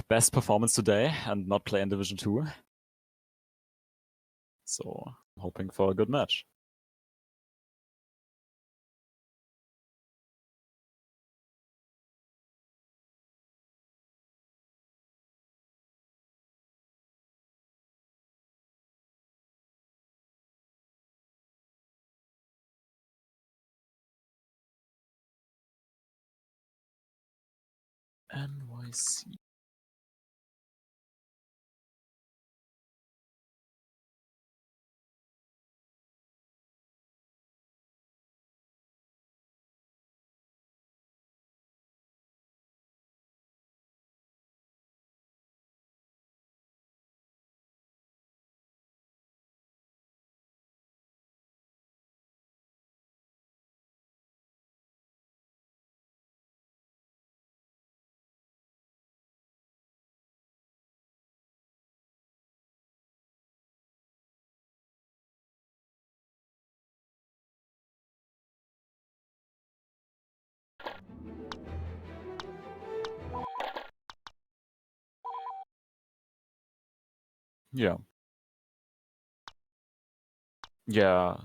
best performance today and not play in Division 2. So I'm hoping for a good match. NYC. Yeah. Yeah,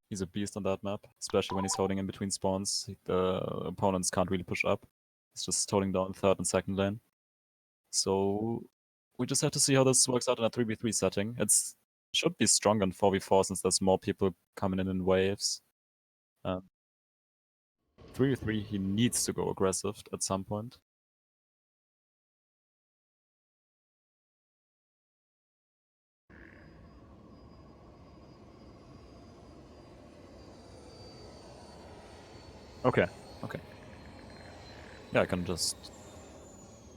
he's a beast on that map, especially when he's holding in between spawns. The opponents can't really push up. He's just holding down third and second lane. So we just have to see how this works out in a 3v3 setting. It's should be stronger in 4v4 since there's more people coming in waves. 3v3, he needs to go aggressive at some point. Okay, okay. Yeah, I can just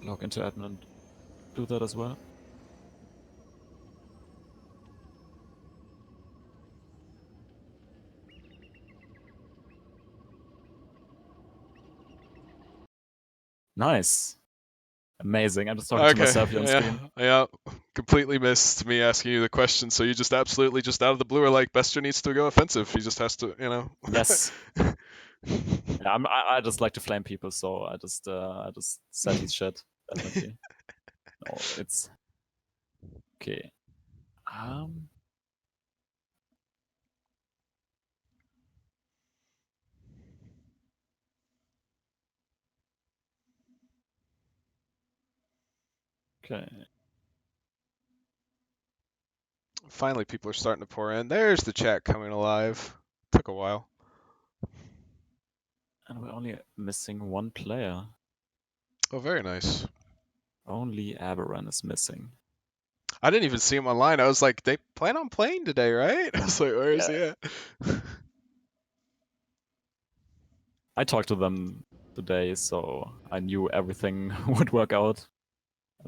log into admin and do that as well. Nice. Amazing. I'm just talking to myself here on screen. Yeah, completely missed me asking you the question. So you just absolutely just out of the blue are like, Bestia needs to go offensive. He just has to, you know. Yes. Yeah, I just like to flame people, so I just said he's shit. Definitely. No, it's okay. Okay. Finally, people are starting to pour in. There's the chat coming alive. Took a while. And we're only missing one player. Oh, very nice. Only Aberran is missing. I didn't even see him online. I was like, they plan on playing today, right? I was like, where is he at? I talked to them today, so I knew everything would work out.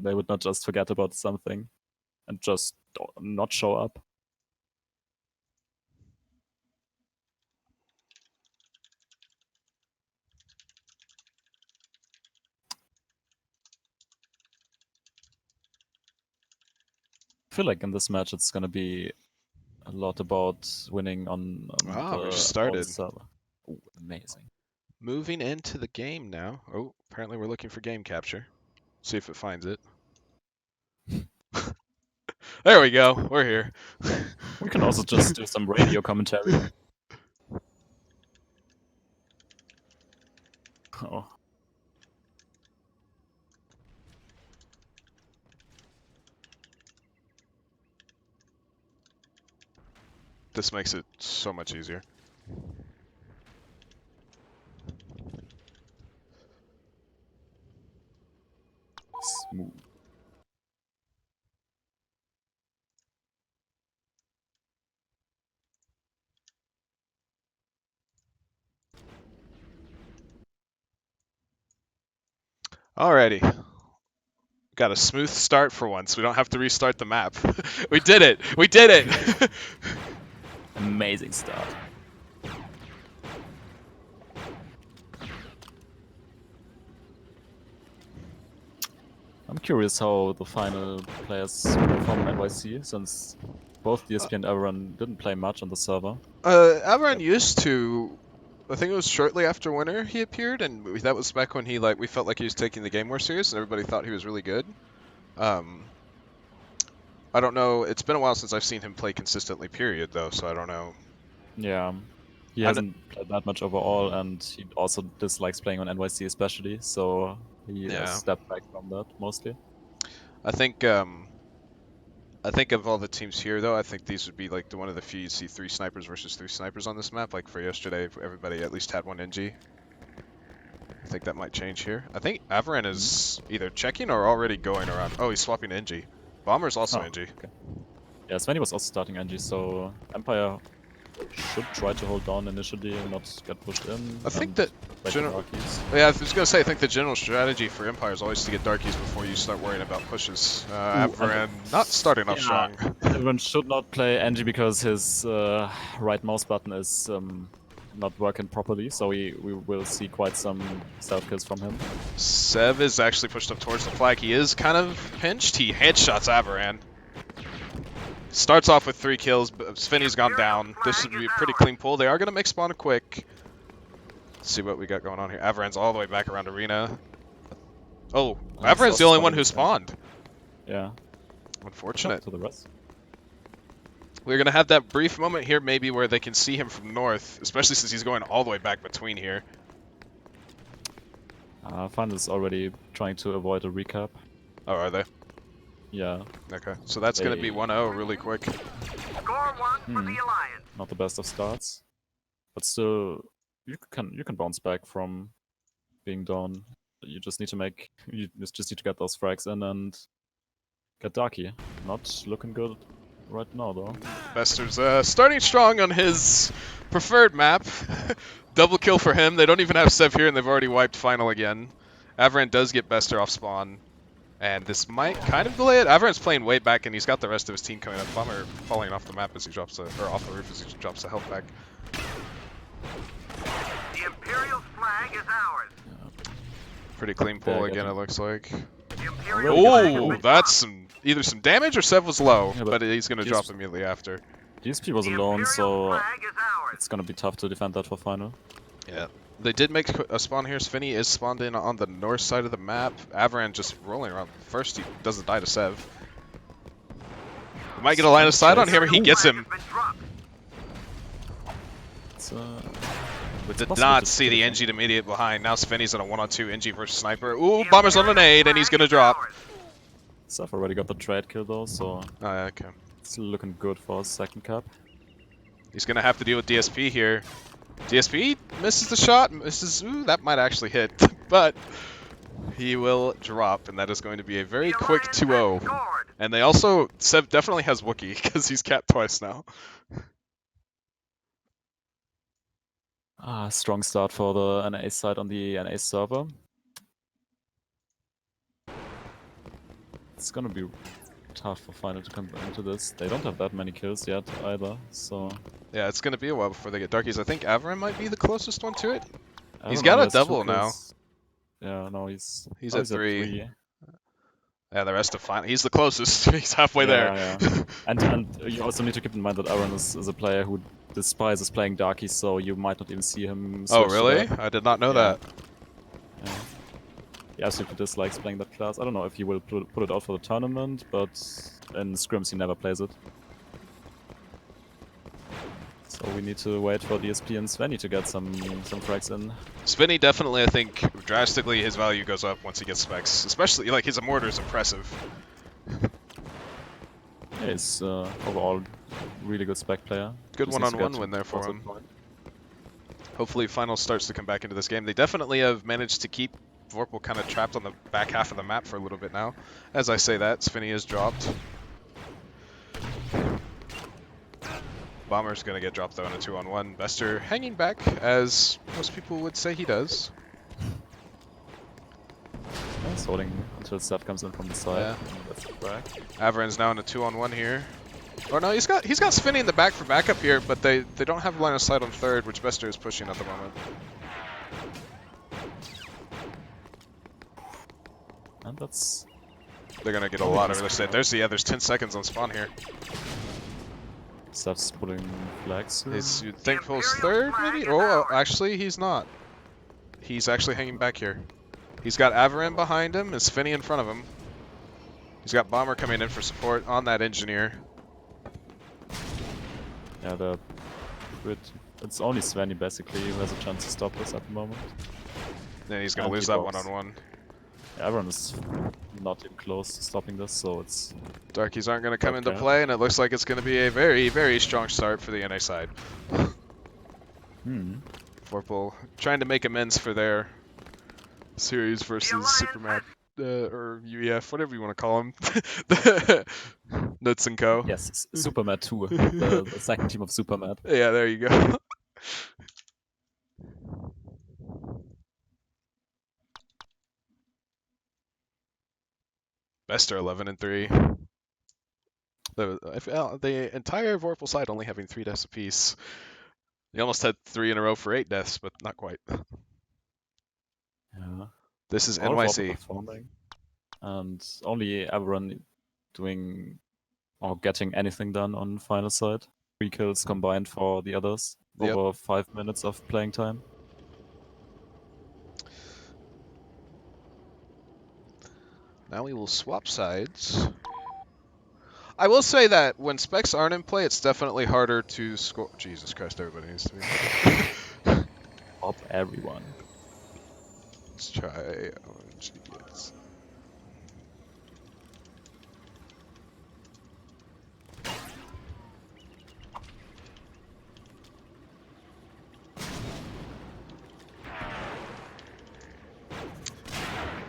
They would not just forget about something and just not show up. I feel like in this match it's gonna be a lot about winning on we just the started. server. Ooh, amazing. Moving into the game now. Oh, apparently we're looking for game capture. See if it finds it. There we go. We're here. We can also just do some radio commentary. Oh. This makes it so much easier. Smooth. Alrighty. Got a smooth start for once. We don't have to restart the map. We did it! We did it! Amazing start. I'm curious how the final players perform in NYC, since both DSP and Aberran didn't play much on the server. Aberran used to I think it was shortly after winter he appeared, and that was back when we felt like he was taking the game more serious, and everybody thought he was really good. I don't know. It's been a while since I've seen him play consistently, period, though, so I don't know. Yeah. He hasn't played that much overall, and he also dislikes playing on NYC especially, so he has stepped back from that mostly. I think of all the teams here, though, I think these would be like one of the few you see 3 snipers versus 3 snipers on this map. Like for yesterday, everybody at least had 1 NG. I think that might change here. I think v1n4l is either checking or already going around. Oh, he's swapping NG. Bomber's also NG. Okay. Yeah, Svenny was also starting NG, so Empire should try to hold down initially and not get pushed in. I think that general. Yeah, I was gonna say I think the general strategy for Empire is always to get darkies before you start worrying about pushes. v1n4l not starting off strong. Everyone should not play NG because his right mouse button is not working properly, so we will see quite some self kills from him. Sev is actually pushed up towards the flag. He is kind of pinched. He headshots v1n4l. Starts off with 3 kills, but Svenny's gone down. This should be a pretty clean pull. They are going to make spawn quick. Let's see what we got going on here. v1n4l's all the way back around arena. Oh, v1n4l's the only one who spawned. Yeah. Unfortunate. To the rest. We're going to have that brief moment here maybe where they can see him from north, especially since he's going all the way back between here. f1n4l is already trying to avoid a recap. Oh, are they? Yeah. Okay, so that's going to be 1-0 really quick. Score 1 for the Alliance. Not the best of starts, but still, you can bounce back from being down. You just need to get those frags in and get Darky. Not looking good right now though. Bester's starting strong on his preferred map. Double kill for him. They don't even have Sev here, and they've already wiped final again. v1n4l does get Bester off spawn. And this might kind of delay it. v1n4l's playing way back, and he's got the rest of his team coming up. Bomber falling off the map as he drops or off the roof as he drops the health back. The Imperial flag is ours. Yeah. Pretty clean pull again, it looks like. Oh, that's either some damage or Sev was low, Yeah, but he's going to drop immediately after. DSP was alone, so it's going to be tough to defend that for final. Yeah. They did make a spawn here. Svenny is spawned in on the north side of the map. v1n4l just rolling around. First, he doesn't die to Sev. He might get a line of sight on him. He gets him. Did not see the NG immediate behind. Now Svenny's on a 1-on-2 NG versus Sniper. Ooh, Bomber's on an nade, and he's going to drop. Sev already got the trade kill though, so okay. It's looking good for his second cap. He's going to have to deal with DSP here. DSP misses the shot, ooh, that might actually hit, but he will drop, and that is going to be a very quick 2-0. And they also, Sev definitely has Wookiee, because he's capped twice now. Strong start for the NA side on the NA server. It's gonna be tough for final to come into this. They don't have that many kills yet either, so... Yeah, it's going to be a while before they get darkies. I think v1n4l might be the closest one to it. He's got a double now. Yeah, no, he's at 3. Yeah, the rest of final. He's the closest. He's halfway there. Yeah. and you also need to keep in mind that v1n4l is a player who despises playing darkies, so you might not even see him switch. Oh, really? I did not know that. Yeah. He absolutely dislikes playing that class. I don't know if he will put it out for the tournament, but in scrims he never plays it. So we need to wait for DSP and Svenny to get some frags in. Svenny definitely, I think, drastically his value goes up once he gets specs. Especially, like, his Immortor is impressive. Yeah, he's overall really good spec player. Good one-on-one win there for him. Hopefully final starts to come back into this game. They definitely have managed to keep Vorpal kind of trapped on the back half of the map for a little bit now. As I say that, Svenny is dropped. Bomber's going to get dropped though in a 2-on-1. Bester hanging back, as most people would say he does. Yeah, he's holding until Sev comes in from the side. Yeah. That's the frag. v1n's now in a 2-on-1 here. Or no, he's got Svenny in the back for backup here, but they don't have line of sight on third, which Bester is pushing at the moment. And that's... They're going to get a lot of real estate. There's 10 seconds on spawn here. Steph's pulling flags soon. You'd think Vol's third, maybe? Oh, actually, he's not. He's actually hanging back here. He's got Avarin behind him, is Finny in front of him. He's got Bomber coming in for support on that engineer. Yeah, it's only Svenny basically who has a chance to stop this at the moment. Then he's gonna And lose he that blocks. one-on-one. Yeah, everyone is not even close to stopping this, so it's... Darkies aren't gonna come into Okay. play, and it looks like it's gonna be a very, very strong start for the NA side. Vorpal trying to make amends for their series versus Supermat, or UEF, whatever you want to call them. Nuts and Co. Yes, Supermat 2, the second team of Supermat. Yeah, there you go. Best are 11-3. The entire Vorpal side only having 3 deaths apiece. They almost had 3 in a row for 8 deaths, but not quite. Yeah. This is All of Vorpal NYC. performing, and only everyone doing or getting anything done on final side. 3 kills combined for the others. Yep. Over 5 minutes of playing time. Now we will swap sides. I will say that when specs aren't in play, it's definitely harder to score. Jesus Christ, everybody needs to be. Up everyone. Let's try OMG Blitz.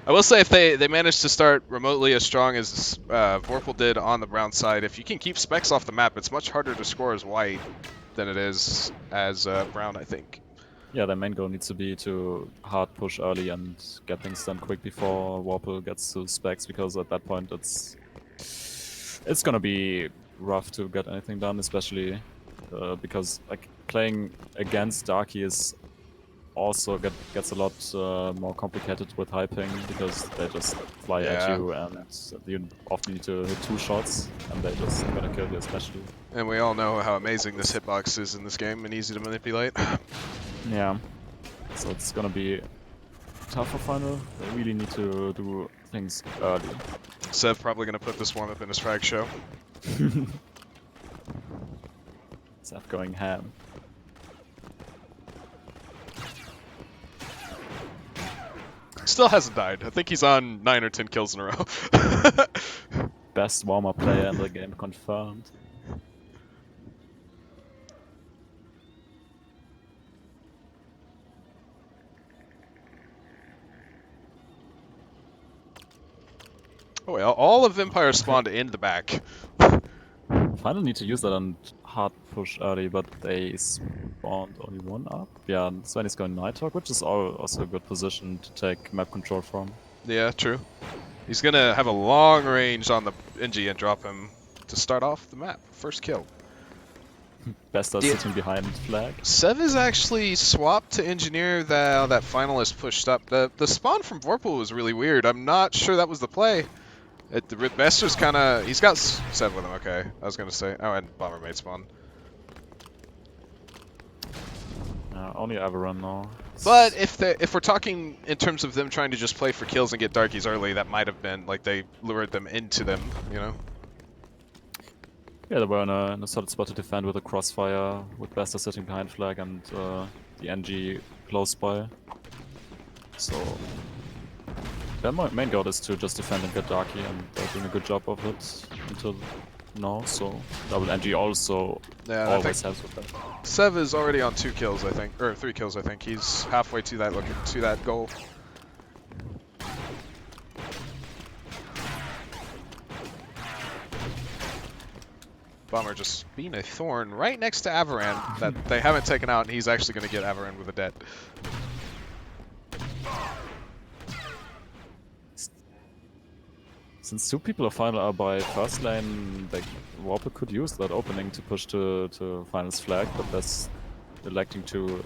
I will say if they manage to start remotely as strong as Vorpal did on the brown side, if you can keep specs off the map, it's much harder to score as white than it is as brown, I think. Yeah, their main goal needs to be to hard push early and get things done quick before Vorpal gets to specs, because at that point it's gonna be rough to get anything done, especially because like playing against Darky is also gets a lot more complicated with high ping, because they just fly at you and you often need to hit 2 shots and they're just gonna kill you especially. And we all know how amazing this hitbox is in this game and easy to manipulate. Yeah, so it's gonna be tough for final. They really need to do things early. Sev probably gonna put this one up in his frag show. Seth going ham. Still hasn't died. I think he's on 9 or 10 kills in a row. Best warm-up player in the game confirmed. Oh, well, all of Empire spawned in the back. Final need to use that on hard push early, but they spawned only 1 up. Yeah, Sven is going Nighthawk, which is also a good position to take map control from. Yeah, true. He's gonna have a long range on the NG and drop him to start off the map. First kill. Best are sitting behind flag. Sev is actually swapped to engineer that finalist pushed up. The spawn from Vorpal was really weird. I'm not sure that was the play. The best was kind of... He's got Sev with him, okay. I was going to say... Oh, and Bomber made spawn. Only Avaran now. But if we're talking in terms of them trying to just play for kills and get Darkies early, that might have been like they lured them into them, you know? Yeah, they were in a solid spot to defend with a crossfire, with Bester sitting behind flag and the NG close by. So their main goal is to just defend and get Darky, and they're doing a good job of it until now. So double NG also always helps with that. Sev is already on 2 kills, I think, or 3 kills, I think. He's halfway to that goal. Bomber just being a thorn right next to Avaran that they haven't taken out, and he's actually going to get Avaran with a debt. Since 2 people of final are by first lane, Vorpal could use that opening to push to finals flag, but that's electing to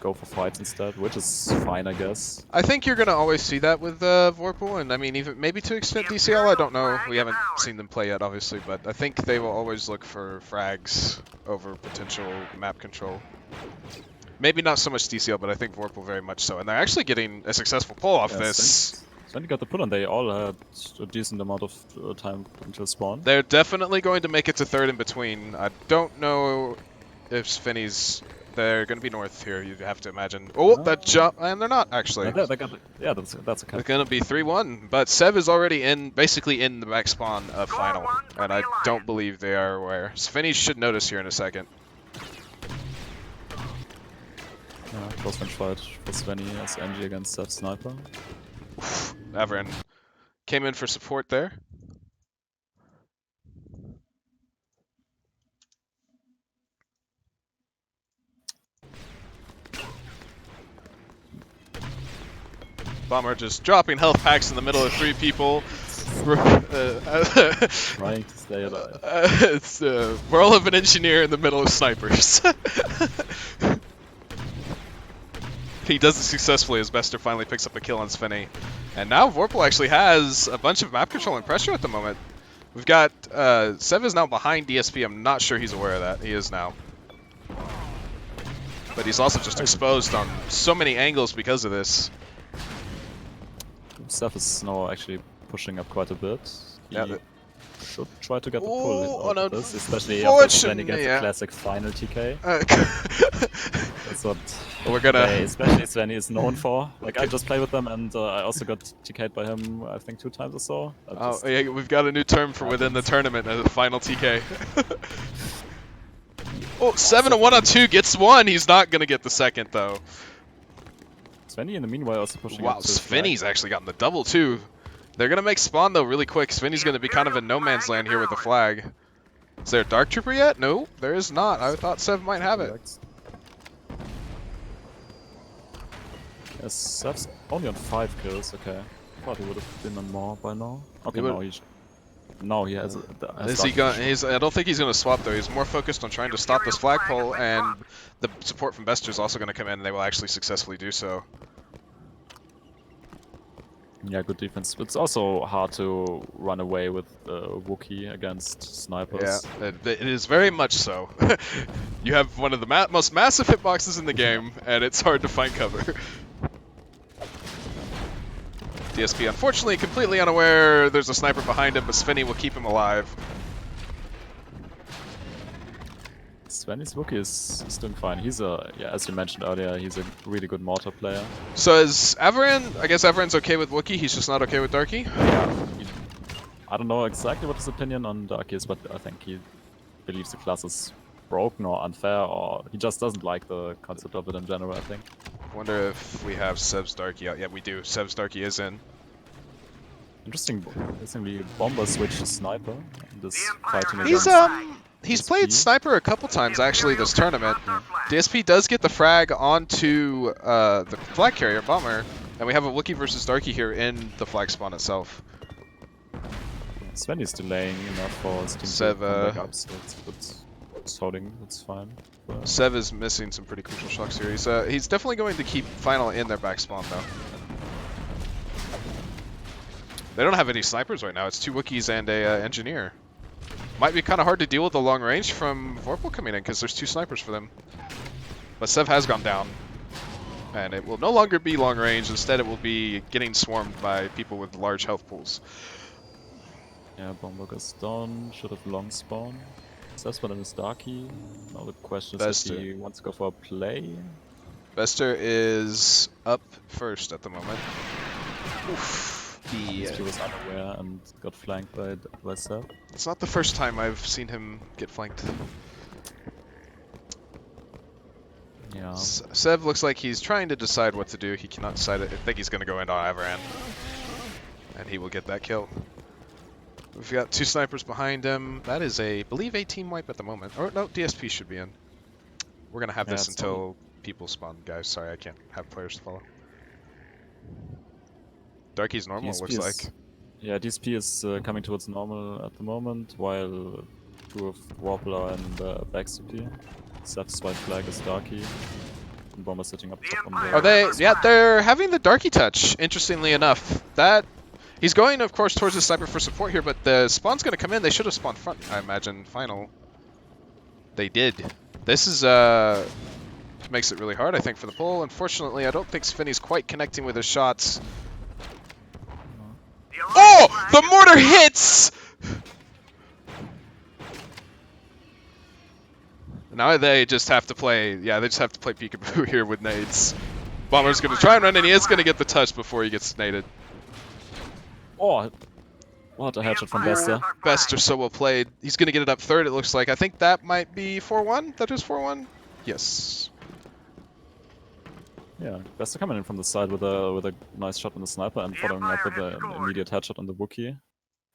go for fights instead, which is fine, I guess. I think you're gonna always see that with Vorpal, and I mean even maybe to extent DCL. I don't know. We haven't seen them play yet, obviously, but I think they will always look for frags over potential map control. Maybe not so much DCL, but I think Vorpal very much so. And they're actually getting a successful pull off this. Svenny got the pull, and they all had a decent amount of time until spawn. They're definitely going to make it to third in between. I don't know if Svenny's... They're going to be north here, you have to imagine. Oh, that jump... And they're not, actually. Yeah, that's okay. It's going to be 3-1. But Sev is already basically in the back spawn of final. And I don't believe they are aware. Svenny should notice here in a second. Yeah, close bench fight for Svenny as NG against Sev Sniper. Averin came in for support there. Bomber just dropping health packs in the middle of 3 people. Trying to stay alive. It's Whirl of an engineer in the middle of snipers. He does it successfully as Bester finally picks up a kill on Svenny. And now Vorpal actually has a bunch of map control and pressure at the moment. We've got Sev is now behind DSP. I'm not sure he's aware of that. He is now. But he's also just exposed on so many angles because of this. Sev is now actually pushing up quite a bit. He Yeah, should try to get the pull out of this, especially after unfortunately, Svenny gets yeah. a classic final TK. That's what We're gonna... especially Svenny is known for. Like, I just played with them, and I also got TK'd by him, I think 2 times or so. Oh, yeah, we've got a new term for within the tournament, a final TK. Oh, 7-1 on 2 gets 1. He's not gonna get the second though. Svenny in the meanwhile also pushing. Wow, Svenny's actually gotten the double too. They're gonna make spawn though really quick. Svenny's gonna be kind of in no man's land here with the flag. Is there a Dark Trooper yet? No, there is not. I thought Sev might have it. Yes, Sev's only on 5 kills. Okay, thought he would have been on more by now. Okay, no, he has. Is he going? I don't think he's gonna swap though. He's more focused on trying to stop this flagpole, and the support from Bester is also gonna come in, and they will actually successfully do so. Yeah, good defense. It's also hard to run away with Wookiee against snipers. Yeah, it is very much so. You have one of the most massive hitboxes in the game, and it's hard to find cover. DSP, unfortunately, completely unaware there's a sniper behind him, but Svenny will keep him alive. Svenny's Wookiee is doing fine. He's as you mentioned earlier, he's a really good mortar player. So is Averin, I guess Averin's okay with Wookiee, he's just not okay with Darky? Yeah. I don't know exactly what his opinion on Darky is, but I think he believes the class is broken or unfair, or he just doesn't like the concept of it in general, I think. Wonder if we have Sev's Darky out. Yeah, we do. Sev's Darky is in. Interestingly, Bomber switched to Sniper in this fighting He's against he's DSP. played Sniper a couple times actually this tournament. DSP does get the frag onto the flag carrier Bomber, and we have a Wookiee versus Darky here in the flag spawn itself. Svenny's delaying enough for his team Sev, to come back up, so it's holding, it's fine. But Sev is missing some pretty crucial shots here. He's definitely going to keep Final in their back spawn though. They don't have any snipers right now. It's 2 Wookiees and a engineer. Might be kind of hard to deal with the long range from Vorpal coming in because there's 2 snipers for them. But Sev has gone down. And it will no longer be long range. Instead it will be getting swarmed by people with large health pools. yeah, Bomber goes down, should have long spawn. Sev's one is Darky. Now the question is if he wants to go for a play. Bester is up first at the moment. Oof. He was unaware and got flanked by Sev. It's not the first time I've seen him get flanked. Yeah. Sev looks like he's trying to decide what to do. He cannot decide it. I think he's going to go in on Averin. And he will get that kill. We've got 2 snipers behind him. That is I believe a team wipe at the moment. Or no, DSP should be in. We're going to have this until people spawn, guys. Sorry, I can't have players to follow. Darky's normal, DSP looks like. Yeah, DSP is coming towards normal at the moment, while 2 of Vorpal are in the back CP. Sev's white flag is Darky. and Bomber sitting up top on the... Are they? Yeah, they're having the Darky touch, interestingly enough. He's going, of course, towards the sniper for support here, but the spawn's going to come in. They should have spawned front, I imagine, final. They did. This is, makes it really hard, I think, for the pull. Unfortunately, I don't think Svinny's quite connecting with his shots. Oh! The mortar hits! Now they just have to play, yeah, they just have to play peekaboo here with nades. Bomber's going to try and run, and he is going to get the touch before he gets naded. Oh, what a headshot from Bester. Bester so well played. He's going to get it up third, it looks like. I think that might be 4-1. That is 4-1? Yes. Yeah, Bester coming in from the side with a nice shot on the sniper and following up with an immediate headshot on the Wookiee,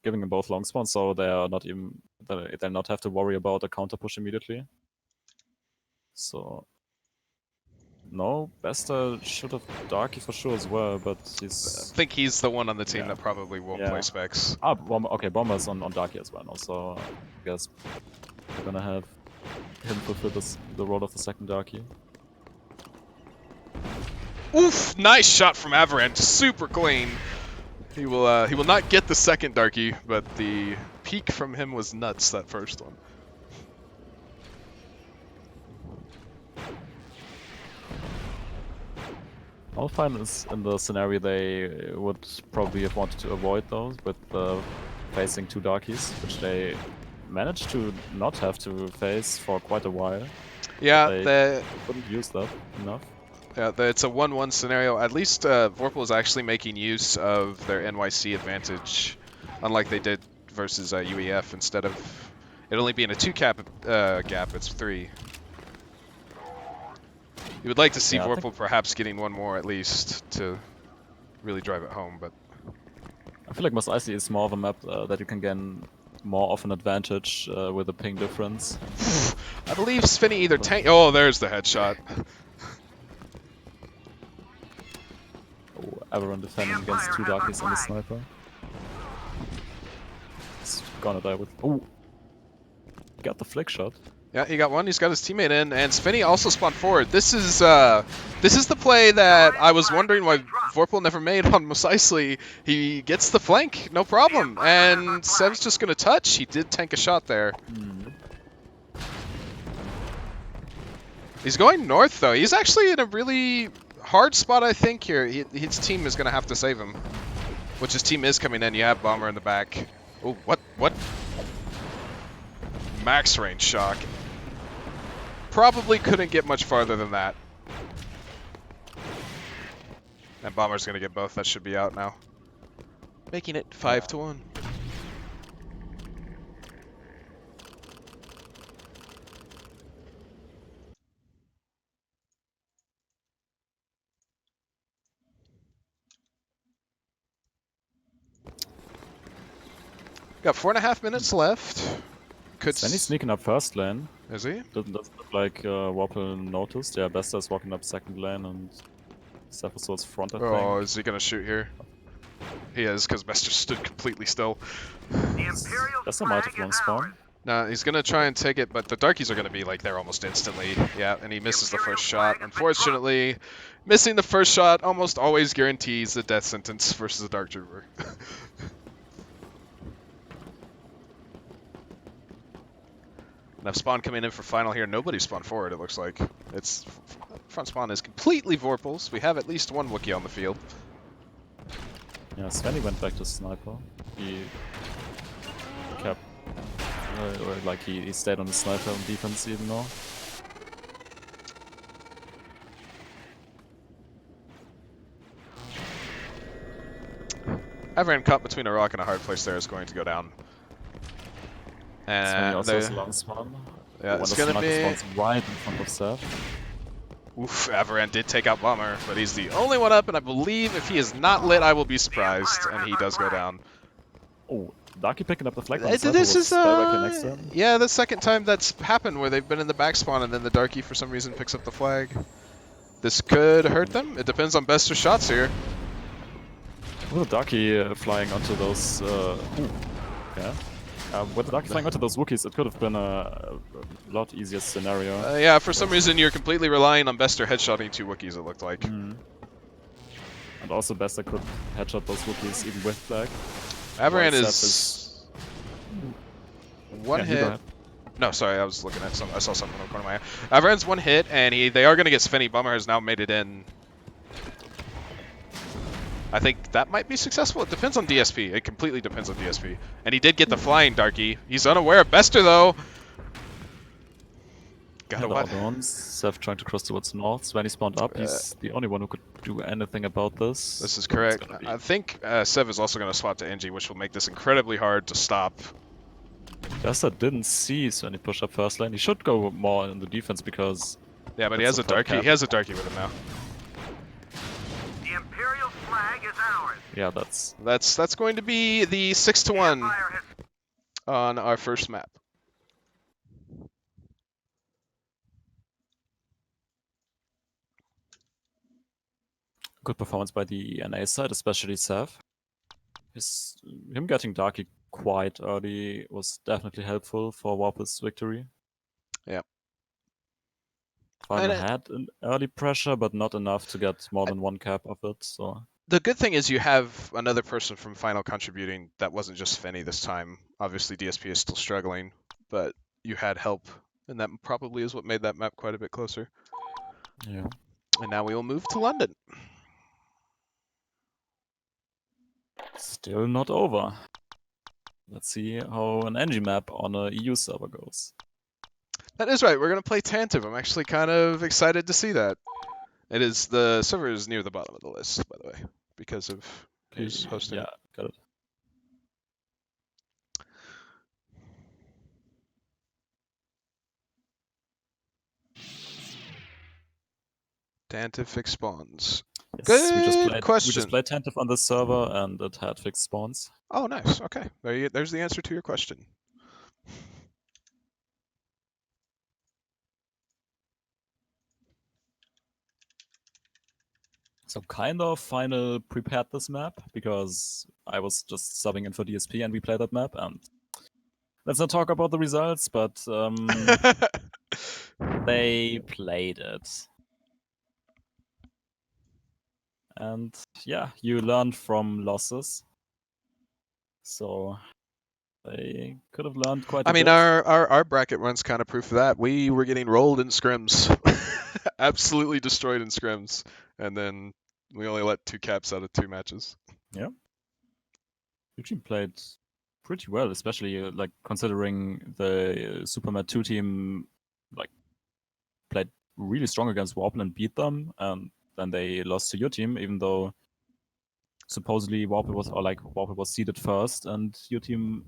giving them both long spawns, so they are not even they'll not have to worry about a counter push immediately. So no, Bester should have Darky for sure as well, but he's... I think he's the one on the team that probably won't play specs. Ah, okay, Bomber's on Darky as well now, so I guess we're gonna have him fulfill the role of the second Darky. Oof! Nice shot from Avaran, super clean. He will not get the second Darky, but the peak from him was nuts, that first one. All fine is in the scenario they would probably have wanted to avoid those with facing two Darkies, which they managed to not have to face for quite a while. Yeah, they couldn't use that enough. Yeah, it's a 1-1 scenario. At least Vorpal is actually making use of their NYC advantage, unlike they did versus UEF. Instead of it only being a 2-cap gap, it's 3. You would like to see Vorpal perhaps getting one more at least to really drive it home, but... I feel like Mos Eisley is more of a map that you can gain more of an advantage with a ping difference. I believe Svinny either tank... Oh, there's the headshot. Oh, Avaran defending against two Darkies and the sniper. He's gonna die with... Oh! He got the flick shot. Yeah, he got one. He's got his teammate in, and Svinny also spawned forward. This is the play that I was wondering why Vorpal never made on Mos Eisley. He gets the flank, no problem, and Sev's just gonna touch. He did tank a shot there. He's going north though. He's actually in a really hard spot, I think. Here, his team is gonna have to save him, which his team is coming in. You have Bomber in the back. Oh, what? Max range shock. Probably couldn't get much farther than that. And Bomber's gonna get both. That should be out now. Making it 5-1. Got 4.5 minutes left. Could Svenny's sneaking up first lane. Is he? Doesn't look like Vorpal noticed. Yeah, Bester is walking up second lane and Sephiroth's front, I think. Oh, is he gonna shoot here? He is, because Bester stood completely still. Bester might have long spawn. Nah, he's gonna try and take it, but the Darkies are gonna be like there almost instantly. Yeah, and he misses the first shot. Unfortunately, missing the first shot almost always guarantees a death sentence versus a Dark Trooper. Now spawn coming in for final here. Nobody spawned forward, it looks like. It's front spawn is completely Vorpals. We have at least one Wookiee on the field. Yeah, Svenny went back to sniper. He kept like he stayed on the sniper on defense even though. Avaran caught between a rock and a hard place there is going to go down. And also has a long spawn. Yeah, it's gonna be right in front of Seth. Oof, Avaran did take out Bomber, but he's the only one up, and I believe if he is not lit, I will be surprised, and he does go down. Oh, Darky picking up the flag. This is yeah, the second time that's happened where they've been in the back spawn, and then the Darky for some reason picks up the flag. This could hurt them. It depends on Bester's shots here. With the Darky flying onto those. Yeah. With the Darky flying onto those Wookiees, it could have been a lot easier scenario. Yeah, for some reason you're completely relying on Bester headshotting 2 Wookiees, it looked like. Mm. And also Bester could headshot those Wookiees even with flag. Avaran While is... One Yeah, you go hit. ahead. No, sorry, I was looking at I saw something in the corner of my eye. Avaran's 1 hit, and they are going to get Svenny. Bummer has now made it in. I think that might be successful. It depends on DSP. It completely depends on DSP. And he did get the flying Darky. He's unaware of Bester, though. Gotta And what? outbounds. Seth trying to cross towards north. When he spawned up, he's the only one who could do anything about this. This is correct. I think Sev is also going to swap to NG, which will make this incredibly hard to stop. Bester didn't see Svenny push up first lane. He should go more in the defense because... Yeah, but he has a Darky. He has a Darky with him now. The Imperial flag is ours. Yeah, That's going to be the 6-1 Empire has on our first map. good performance by the NA side, especially Seth. Him getting Darky quite early was definitely helpful for Vorpal's victory. Yeah. Final had an early pressure, but not enough to get more than one cap of it. So the good thing is you have another person from Final contributing that wasn't just Fenny this time. Obviously DSP is still struggling, but you had help, and that probably is what made that map quite a bit closer. yeah. And now we will move to London. Still not over. Let's see how an NG map on a EU server goes. That is right. We're going to play Tantive. I'm actually kind of excited to see that. The server is near the bottom of the list, by the way, because of who's hosting Yeah, it. got it. Tantive fixed spawns. Yes, Good question. We just played Tantive on this server and it had fixed spawns. Oh, nice. Okay. There's the answer to your question. So kind of final prepared this map because I was just subbing in for DSP and we played that map, and let's not talk about the results, but they played it. And yeah, you learn from losses. So they could have learned quite a bit. our bracket runs kind of proof of that. We were getting rolled in scrims. Absolutely destroyed in scrims. And then we only let 2 caps out of 2 matches. Yeah. Your team played pretty well, especially like considering the Supermat 2 team like played really strong against Vorpal and beat them, and then they lost to your team, even though supposedly Vorpal was seeded first and your team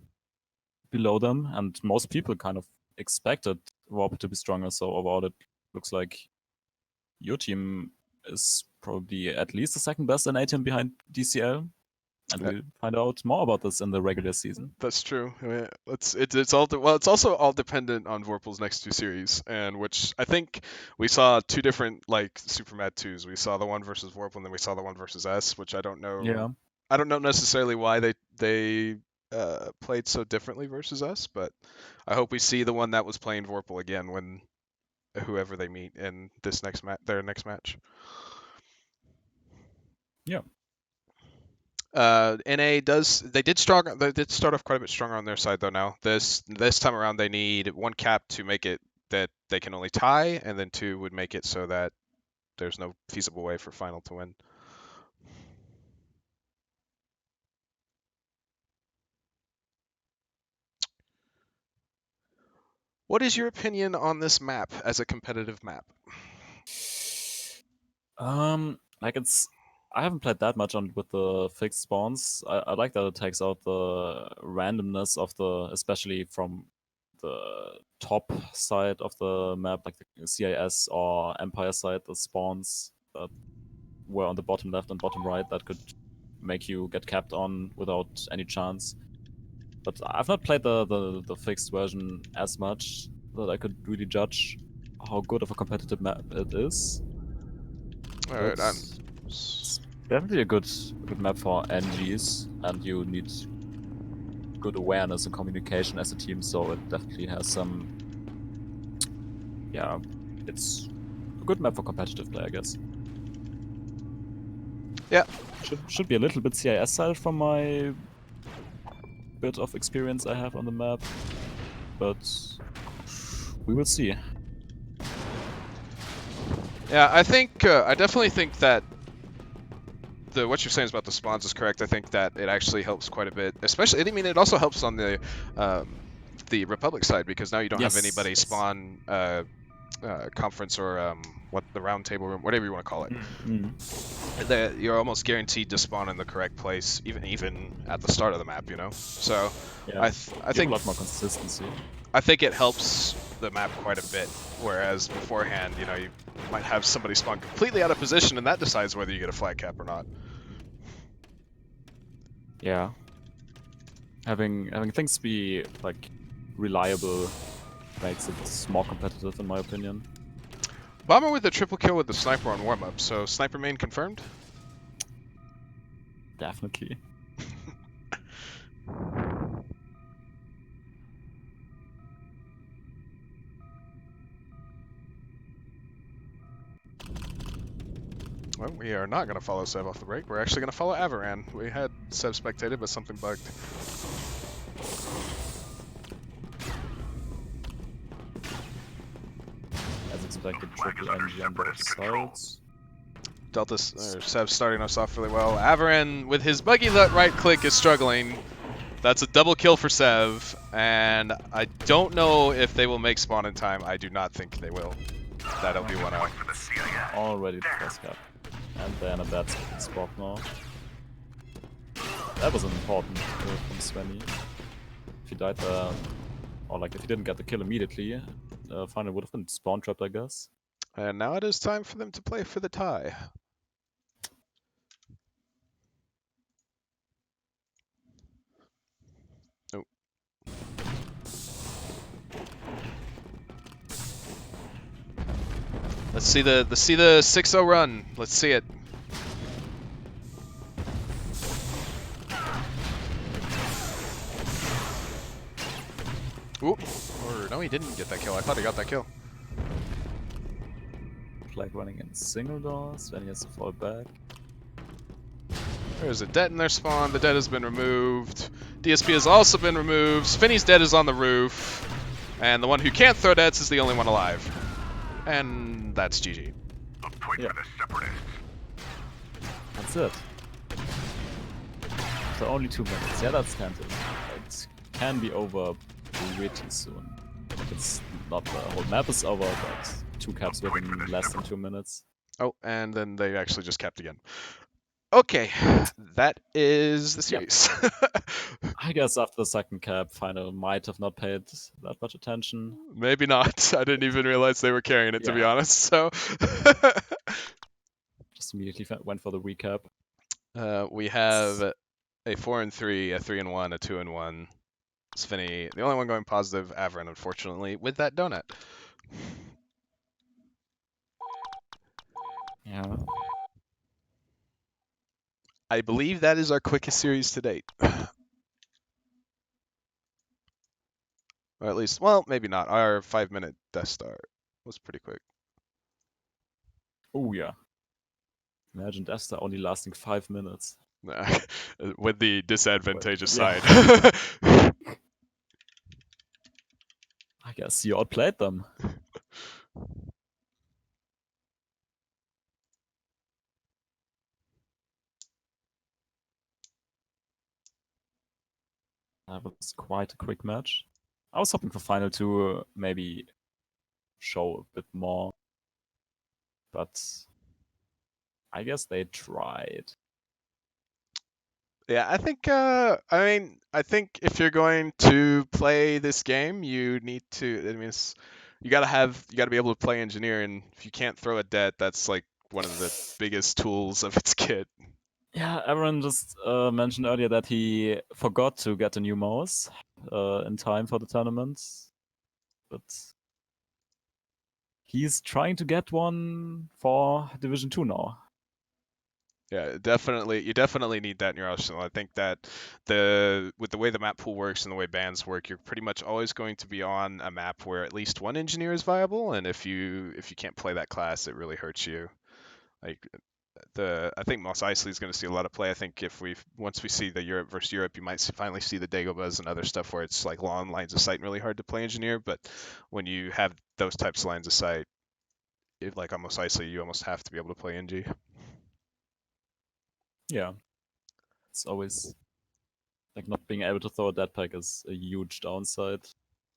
below them, and most people kind of expected Vorpal to be stronger, so overall it looks like your team is probably at least the second best NA team behind DCL. And we'll find out more about this in the regular season. That's true. I mean, it's also all dependent on Vorpal's next 2 series, and which I think we saw 2 different like Super Mad 2s. We saw the one versus Vorpal, and then we saw the one versus S, which I don't know. Yeah. I don't know necessarily why they played so differently versus us, but I hope we see the one that was playing Vorpal again when whoever they meet in this their next match. Yeah. NA they did start off quite a bit stronger on their side though now. This time around they need 1 cap to make it that they can only tie, and then 2 would make it so that there's no feasible way for Final to win. What is your opinion on this map as a competitive map? I haven't played that much on with the fixed spawns. I like that it takes out the randomness of especially from the top side of the map, like the CIS or Empire side, the spawns that were on the bottom left and bottom right that could make you get capped on without any chance. But I've not played the fixed version as much that I could really judge how good of a competitive map it is. Alright, it's definitely a good map for NGs, and you need good awareness and communication as a team, so it definitely has some. Yeah, it's a good map for competitive play, I guess. Yeah. Should be a little bit CIS style from my bit of experience I have on the map, but we will see. Yeah, I think I definitely think that what you're saying about the spawns is correct. I think that it actually helps quite a bit, especially. I mean, it also helps on the Republic side because now you don't have anybody spawn conference or what the round table room, whatever you want to call it. That you're almost guaranteed to spawn in the correct place, even at the start of the map. You know, so Yeah, I think a lot more consistency. I think it helps the map quite a bit. Whereas beforehand, you know, you might have somebody spawn completely out of position, and that decides whether you get a flag cap or not. Yeah. Having things be like reliable makes it more competitive, in my opinion. Bomber with a triple kill with the sniper on warm-up, so sniper main confirmed? Definitely. Well, we are not going to follow Sev off the break. We're actually going to follow Avaran. We had Sev spectated, but something bugged. As expected, triple NG on both sides. Sev starting us off really well. Avaran, with his buggy right click, is struggling. That's a double kill for Sev, and I don't know if they will make spawn in time. I do not think they will. That'll be 1-0. Already the first cap. And then a bad spot now. That was an important kill from Svenny. If he died there, or like if he didn't get the kill immediately, final would have been spawn trapped, I guess. And now it is time for them to play for the tie. Oh. Let's see the 6-0 run. Let's see it. Oop. Or no, he didn't get that kill. I thought he got that kill. Flag running in single doors, then he has to fall back. There's a dead in their spawn. The dead has been removed. DSP has also been removed. Spinny's dead is on the roof. And the one who can't throw deads is the only one alive. And that's GG. Yeah. That's it. So only 2 minutes. Yeah, that's tempting. It can be over pretty soon. Like it's not the whole map is over, but 2 caps within less than 2 minutes. Oh, and then they actually just capped again. Okay, that is the series. Yep. I guess after the second cap, final might have not paid that much attention. Maybe not. I didn't even realize they were carrying it, to be honest. So just immediately went for the recap. We have a 4-3, a 3-1, a 2-1. Svenny, the only one going positive, Avaran, unfortunately, with that donut. Yeah. I believe that is our quickest series to date. Or at least, well, maybe not. Our 5-minute Death Star was pretty quick. Oh, yeah. Imagine Death Star only lasting 5 minutes. With the disadvantageous side. I guess you outplayed them. That was quite a quick match. I was hoping for final 2 maybe show a bit more. But I guess they tried. Yeah, I think, I think if you're going to play this game, you need to, you gotta be able to play engineer, and if you can't throw a dead, that's like one of the biggest tools of its kit. Yeah, Aaron just mentioned earlier that he forgot to get a new mouse in time for the tournament. But he's trying to get one for Division 2 now. Yeah, definitely. You definitely need that in your arsenal. I think that with the way the map pool works and the way bans work, you're pretty much always going to be on a map where at least one engineer is viable, and if you can't play that class, it really hurts you. Like I think Mos Eisley is going to see a lot of play. I think once we see the Europe versus Europe, you might finally see the Dagobahs and other stuff where it's like long lines of sight and really hard to play engineer. But when you have those types of lines of sight, like on Mos Eisley, you almost have to be able to play NG. Yeah, it's always like not being able to throw a dead pack is a huge downside,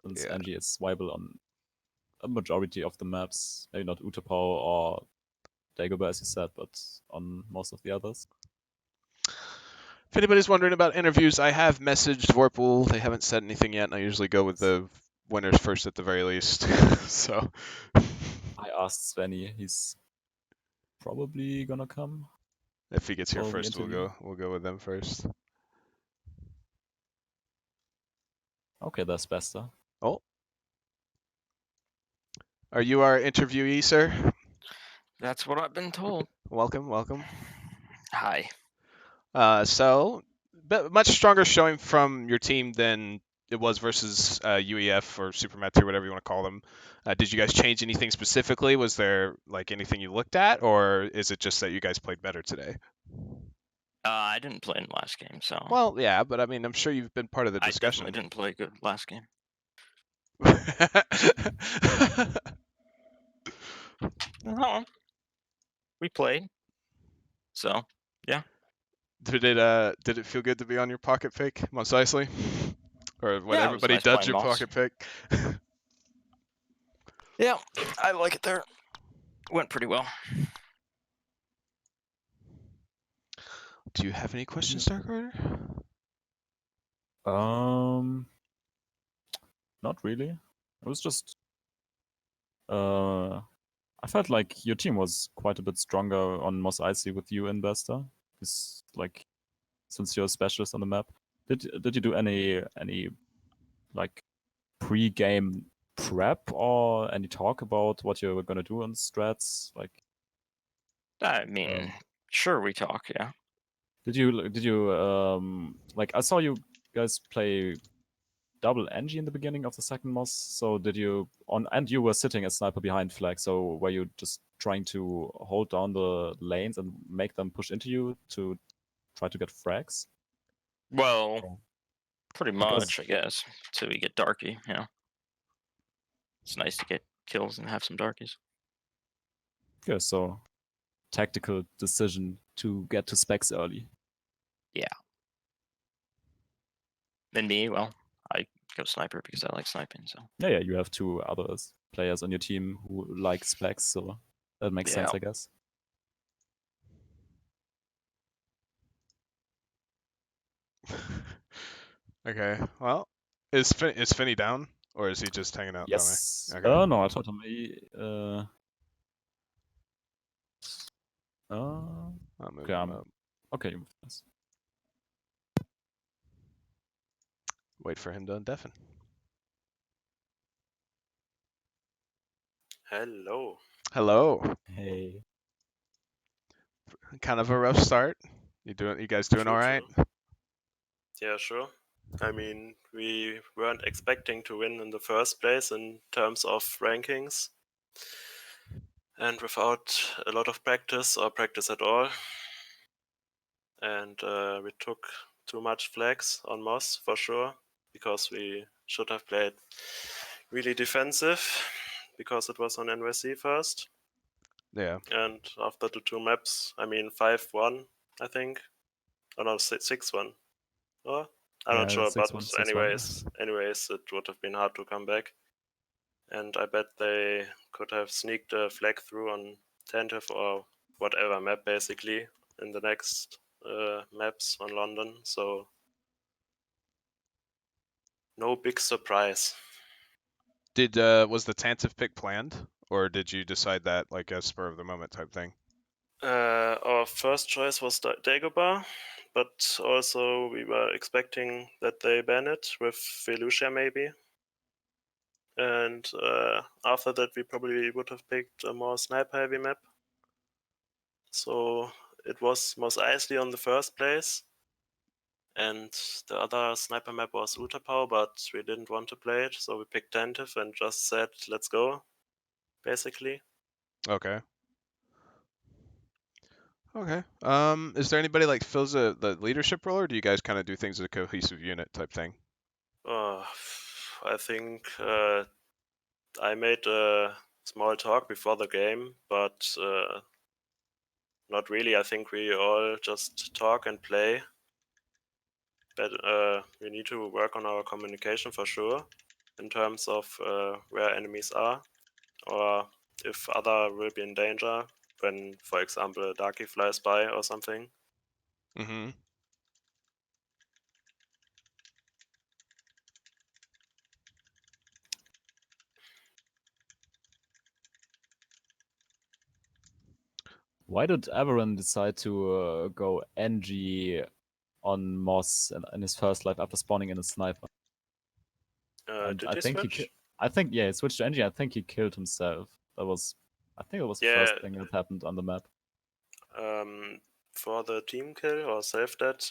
since Yeah. NG is viable on a majority of the maps. Maybe not Utapau or Dagobah, as you said, but on most of the others. If anybody's wondering about interviews, I have messaged Vorpal. They haven't said anything yet, and I usually go with the winners first at the very least. So I asked Svenny, he's probably gonna come if he gets here for the first, interview. we'll go with them first. Okay, that's Bester. Oh, are you our interviewee, sir? That's what I've been told. Welcome, welcome. Hi. So, much stronger showing from your team than it was versus UEF or Supermat 2, whatever you want to call them. Did you guys change anything specifically? Was there like anything you looked at, or is it just that you guys played better today? I didn't play in the last game, so Well, yeah, but I mean, I'm sure you've been part of the I discussion. definitely didn't play good last game. No, we played. So yeah. Did it feel good to be on your pocket pick, Mos Eisley? Or when Yeah, it was everybody nice duds playing your Moss. pocket pick? Yeah, I like it there. Went pretty well. Do you have any questions, Dark Rider? Not really. It was just I felt like your team was quite a bit stronger on Mos Eisley with you and Bester. Because like since you're a specialist on the map. Did you do any like pre-game prep or any talk about what you were gonna do on strats? Like I mean, sure, we talk. Yeah. did you like I saw you guys play double NG in the beginning of the second Moss, so did you and you were sitting as sniper behind flag, so were you just trying to hold down the lanes and make them push into you to try to get frags? Well, pretty Because- much, I guess. Till we get darky, you know. It's nice to get kills and have some darkies. Yeah, so tactical decision to get to specs early. Then me, well, I go sniper because I like sniping. So Yeah, you have two others players on your team who like specs, so that makes sense, I guess. Okay, well, is Finny down, or is he just hanging out Yes. down there? Okay. No, I told him I'll move okay, him up. okay, you move this. Wait for him to undeafen. Hello. Hello. Hey. Kind of a rough start. You guys doing True, all right? true. Yeah, sure. I mean, we weren't expecting to win in the first place in terms of rankings. And without a lot of practice or practice at all. And we took too much flags on Moss for sure, because we should have played really defensive, because it was on NYC first. Yeah. And after the two maps, I mean 5-1, I think. Oh no, 6-1. Oh, I'm not sure, but 6-1, 6-1. anyways, it would have been hard to come back. And I bet they could have sneaked a flag through on tentative or whatever map, basically, in the next maps on London. So no big surprise. Was the Tantive pick planned, or did you decide that like a spur of the moment type thing? Our first choice was Dagobah, but also we were expecting that they ban it with Velusia maybe. And after that, we probably would have picked a more sniper heavy map. So it was Mos Eisley on the first place, and the other sniper map was Utapau, but we didn't want to play it, so we picked Tentive and just said, let's go, basically. Okay. Okay. Is there anybody like fills the leadership role, or do you guys kind of do things as a cohesive unit type thing? I think I made a small talk before the game, but not really. I think we all just talk and play. But we need to work on our communication for sure, in terms of where enemies are, or if other will be in danger when, for example, a Darky flies by or something. Mm-hmm. Why did Averin decide to go NG on Moss in his first life after spawning in a sniper? And Did I he think switch? I think he switched to NG. I think he killed himself. I think it was the Yeah. first thing that happened on the map. For the team kill or save that,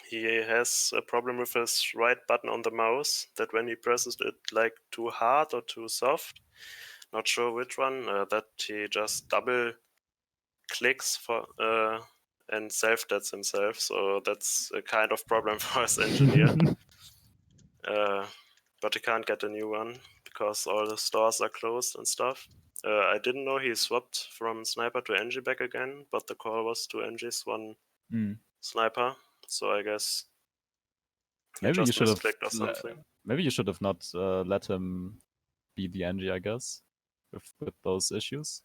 he has a problem with his right button on the mouse, that when he presses it like too hard or too soft, not sure which one, that he just double clicks for and self-deaths himself. So that's a kind of problem for his engineer. But he can't get a new one because all the stores are closed and stuff. I didn't know he swapped from sniper to NG back again, but the call was to NG's one sniper. So I guess he Maybe you just should have misclicked or something. maybe you should have not let him be the NG, I guess, with those issues.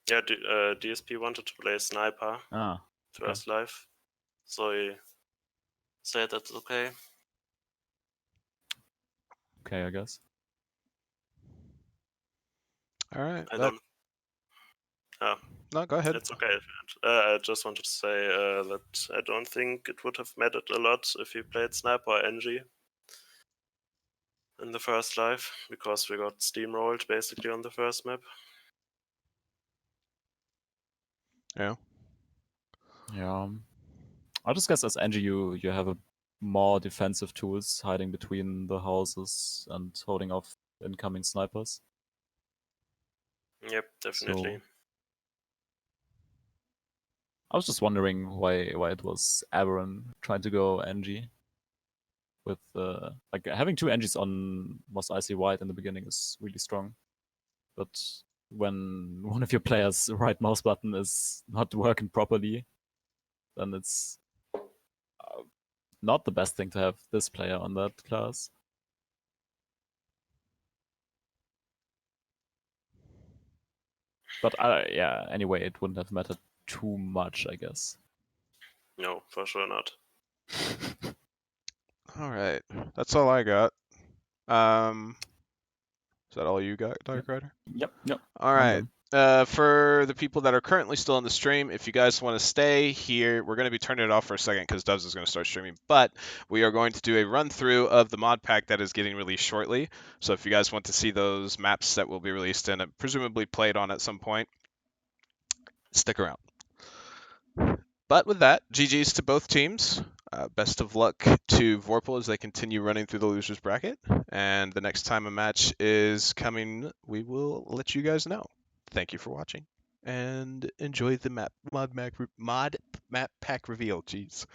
Yeah, DSP wanted to play sniper Ah, first life, so he said that's okay. okay, I guess. All right. I don't. No, go ahead. It's okay. I just wanted to say that I don't think it would have mattered a lot if he played sniper or NG in the first life, because we got steamrolled basically on the first map. Yeah. Yeah. I just guess as NG you have a more defensive tools hiding between the houses and holding off incoming snipers. Yep, definitely. So I was just wondering why it was Averin trying to go NG. With like having two NGs on Mos Icy White in the beginning is really strong. But when one of your players' right mouse button is not working properly, then it's not the best thing to have this player on that class. But yeah, anyway, it wouldn't have mattered too much, I guess. No, for sure not. All right. That's all I got. Is that all you got, Dark Rider? Yep. All right. For the people that are currently still in the stream, if you guys want to stay here, we're going to be turning it off for a second because Dubs is going to start streaming. But we are going to do a run through of the mod pack that is getting released shortly. So if you guys want to see those maps that will be released and presumably played on at some point, stick around. But with that, GG's to both teams. Best of luck to Vorpal as they continue running through the losers bracket. And the next time a match is coming, we will let you guys know. Thank you for watching, and enjoy the mod map pack reveal. Jeez.